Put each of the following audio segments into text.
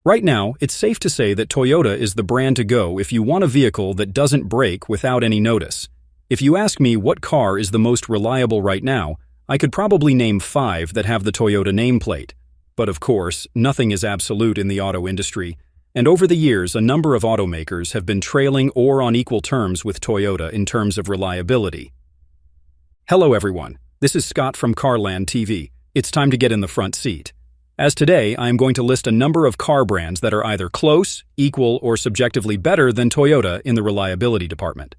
Right now, it's safe to say that Toyota is the brand to go if you want a vehicle that doesn't break without any notice. If you ask me what car is the most reliable right now, I could probably name 5 that have the Toyota nameplate. But of course, nothing is absolute in the auto industry, and over the years a number of automakers have been trailing or on equal terms with Toyota in terms of reliability. Hello everyone, this is Scott from CarlandTV. It's time to get in the front seat. As today, I am going to list a number of car brands that are either close, equal, or subjectively better than Toyota in the reliability department.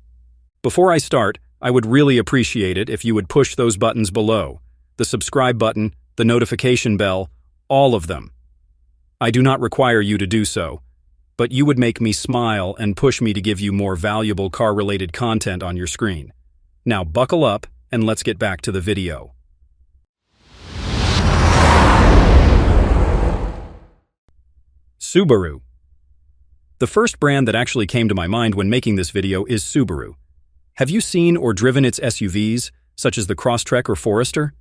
Before I start, I would really appreciate it if you would push those buttons below, the subscribe button, the notification bell, all of them. I do not require you to do so, but you would make me smile and push me to give you more valuable car-related content on your screen. Now buckle up and let's get back to the video. Subaru. The first brand that actually came to my mind when making this video is Subaru. Have you seen or driven its SUVs, such as the Crosstrek or Forester?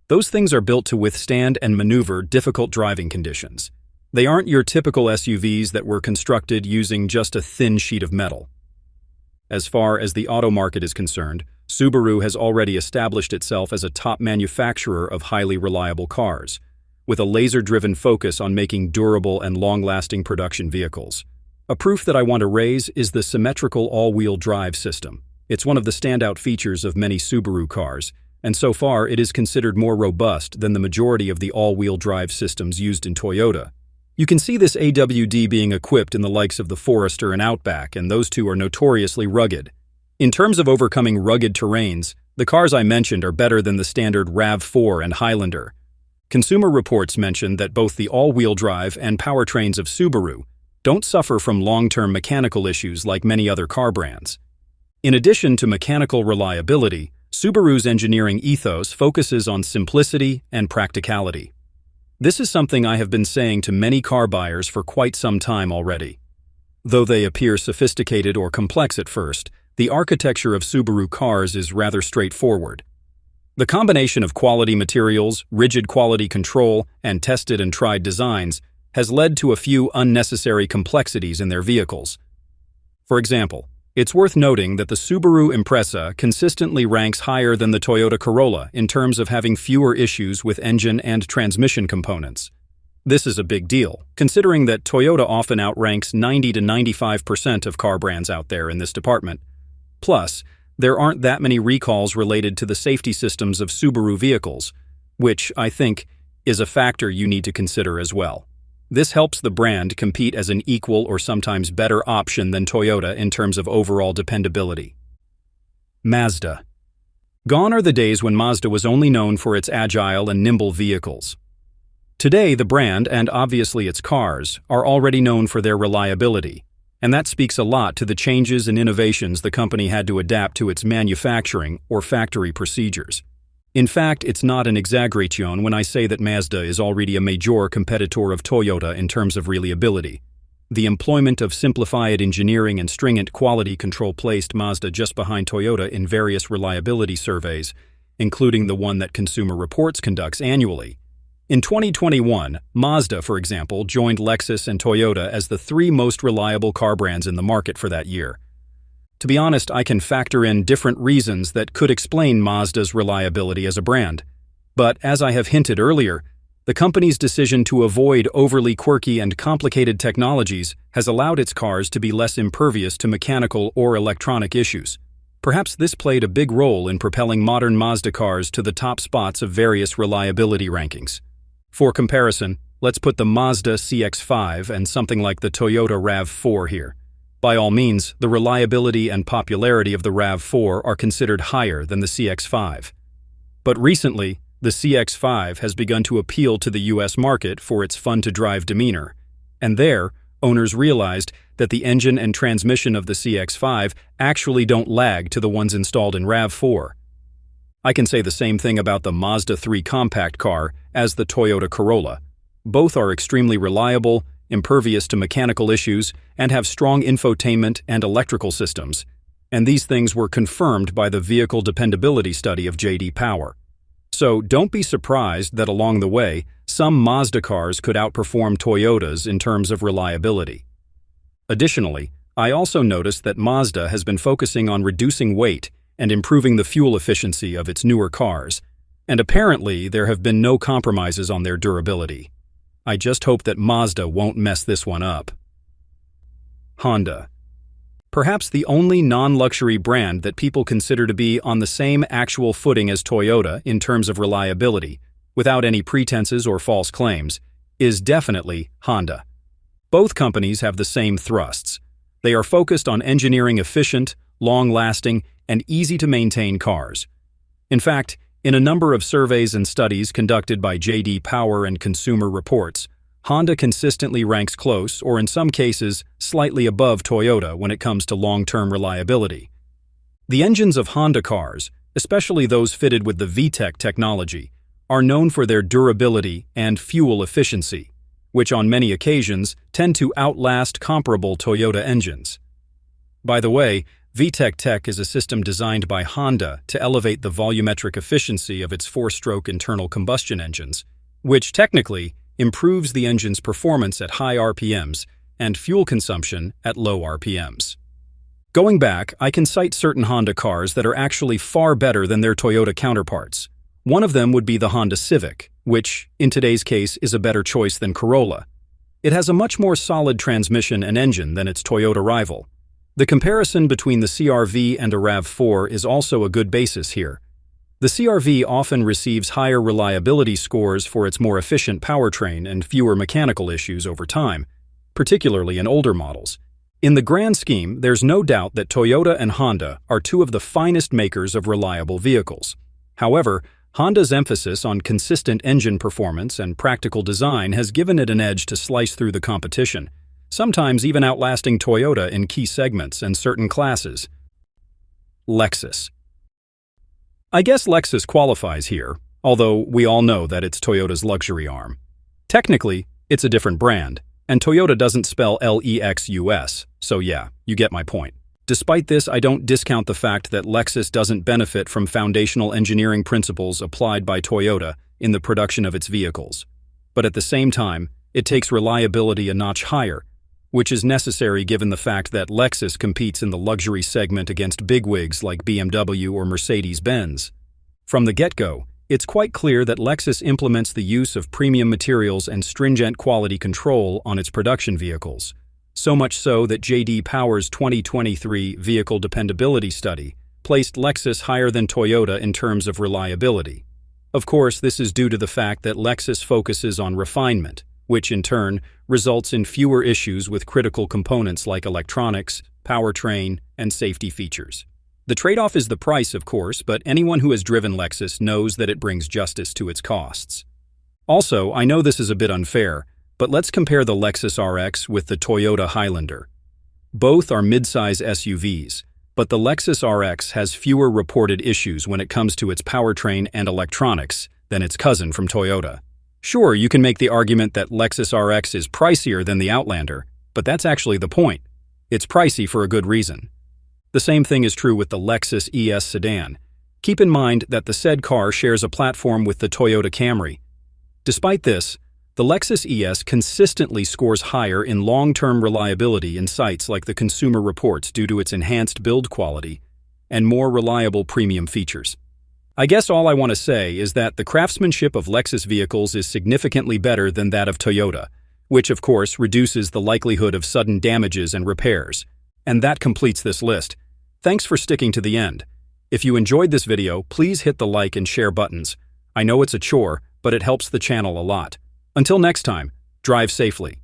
Those things are built to withstand and maneuver difficult driving conditions. They aren't your typical SUVs that were constructed using just a thin sheet of metal. As far as the auto market is concerned, Subaru has already established itself as a top manufacturer of highly reliable cars, with a laser-driven focus on making durable and long-lasting production vehicles. A proof that I want to raise is the symmetrical all-wheel drive system. It's one of the standout features of many Subaru cars, and so far it is considered more robust than the majority of the all-wheel drive systems used in Toyota. You can see this AWD being equipped in the likes of the Forester and Outback, and those two are notoriously rugged. In terms of overcoming rugged terrains, the cars I mentioned are better than the standard RAV4 and Highlander. Consumer Reports mentioned that both the all-wheel drive and powertrains of Subaru don't suffer from long-term mechanical issues like many other car brands. In addition to mechanical reliability, Subaru's engineering ethos focuses on simplicity and practicality. This is something I have been saying to many car buyers for quite some time already. Though they appear sophisticated or complex at first, the architecture of Subaru cars is rather straightforward. The combination of quality materials, rigid quality control, and tested and tried designs has led to a few unnecessary complexities in their vehicles. For example, it's worth noting that the Subaru Impreza consistently ranks higher than the Toyota Corolla in terms of having fewer issues with engine and transmission components. This is a big deal, considering that Toyota often outranks 90 to 95% of car brands out there in this department. Plus, there aren't that many recalls related to the safety systems of Subaru vehicles, which, I think, is a factor you need to consider as well. This helps the brand compete as an equal or sometimes better option than Toyota in terms of overall dependability. Mazda. Gone are the days when Mazda was only known for its agile and nimble vehicles. Today, the brand, and obviously its cars, are already known for their reliability. And that speaks a lot to the changes and innovations the company had to adapt to its manufacturing or factory procedures. In fact, it's not an exaggeration when I say that Mazda is already a major competitor of Toyota in terms of reliability. The employment of simplified engineering and stringent quality control placed Mazda just behind Toyota in various reliability surveys, including the one that Consumer Reports conducts annually. In 2021, Mazda, for example, joined Lexus and Toyota as the 3 most reliable car brands in the market for that year. To be honest, I can factor in different reasons that could explain Mazda's reliability as a brand. But as I have hinted earlier, the company's decision to avoid overly quirky and complicated technologies has allowed its cars to be less impervious to mechanical or electronic issues. Perhaps this played a big role in propelling modern Mazda cars to the top spots of various reliability rankings. For comparison, let's put the Mazda CX-5 and something like the Toyota RAV4 here. By all means, the reliability and popularity of the RAV4 are considered higher than the CX-5. But recently, the CX-5 has begun to appeal to the US market for its fun-to-drive demeanor, and there, owners realized that the engine and transmission of the CX-5 actually don't lag to the ones installed in RAV4. I can say the same thing about the Mazda 3 compact car as the Toyota Corolla. Both are extremely reliable, impervious to mechanical issues, and have strong infotainment and electrical systems. And these things were confirmed by the Vehicle Dependability Study of J.D. Power. So don't be surprised that along the way, some Mazda cars could outperform Toyotas in terms of reliability. Additionally, I also noticed that Mazda has been focusing on reducing weight and improving the fuel efficiency of its newer cars, and apparently there have been no compromises on their durability. I just hope that Mazda won't mess this one up. Honda. Perhaps the only non-luxury brand that people consider to be on the same actual footing as Toyota in terms of reliability, without any pretenses or false claims, is definitely Honda. Both companies have the same thrusts. They are focused on engineering efficient, long-lasting, and easy-to-maintain cars. In fact, in a number of surveys and studies conducted by J.D. Power and Consumer Reports, Honda consistently ranks close, or in some cases, slightly above Toyota when it comes to long-term reliability. The engines of Honda cars, especially those fitted with the VTEC technology, are known for their durability and fuel efficiency, which on many occasions tend to outlast comparable Toyota engines. By the way, VTEC Tech is a system designed by Honda to elevate the volumetric efficiency of its four-stroke internal combustion engines, which technically improves the engine's performance at high RPMs and fuel consumption at low RPMs. Going back, I can cite certain Honda cars that are actually far better than their Toyota counterparts. One of them would be the Honda Civic, which, in today's case, is a better choice than Corolla. It has a much more solid transmission and engine than its Toyota rival. The comparison between the CR-V and a RAV4 is also a good basis here. The CR-V often receives higher reliability scores for its more efficient powertrain and fewer mechanical issues over time, particularly in older models. In the grand scheme, there's no doubt that Toyota and Honda are two of the finest makers of reliable vehicles. However, Honda's emphasis on consistent engine performance and practical design has given it an edge to slice through the competition, sometimes even outlasting Toyota in key segments and certain classes. Lexus. I guess Lexus qualifies here, although we all know that it's Toyota's luxury arm. Technically, it's a different brand, and Toyota doesn't spell Lexus, so yeah, you get my point. Despite this, I don't discount the fact that Lexus doesn't benefit from foundational engineering principles applied by Toyota in the production of its vehicles. But at the same time, it takes reliability a notch higher, which is necessary given the fact that Lexus competes in the luxury segment against bigwigs like BMW or Mercedes-Benz. From the get-go, it's quite clear that Lexus implements the use of premium materials and stringent quality control on its production vehicles. So much so that J.D. Power's 2023 Vehicle Dependability Study placed Lexus higher than Toyota in terms of reliability. Of course, this is due to the fact that Lexus focuses on refinement, which in turn results in fewer issues with critical components like electronics, powertrain, and safety features. The trade-off is the price, of course, but anyone who has driven Lexus knows that it brings justice to its costs. Also, I know this is a bit unfair, but let's compare the Lexus RX with the Toyota Highlander. Both are mid-size SUVs, but the Lexus RX has fewer reported issues when it comes to its powertrain and electronics than its cousin from Toyota. Sure, you can make the argument that Lexus RX is pricier than the Outlander, but that's actually the point. It's pricey for a good reason. The same thing is true with the Lexus ES sedan. Keep in mind that the said car shares a platform with the Toyota Camry. Despite this, the Lexus ES consistently scores higher in long-term reliability in sites like the Consumer Reports due to its enhanced build quality and more reliable premium features. I guess all I want to say is that the craftsmanship of Lexus vehicles is significantly better than that of Toyota, which of course reduces the likelihood of sudden damages and repairs. And that completes this list. Thanks for sticking to the end. If you enjoyed this video, please hit the like and share buttons. I know it's a chore, but it helps the channel a lot. Until next time, drive safely.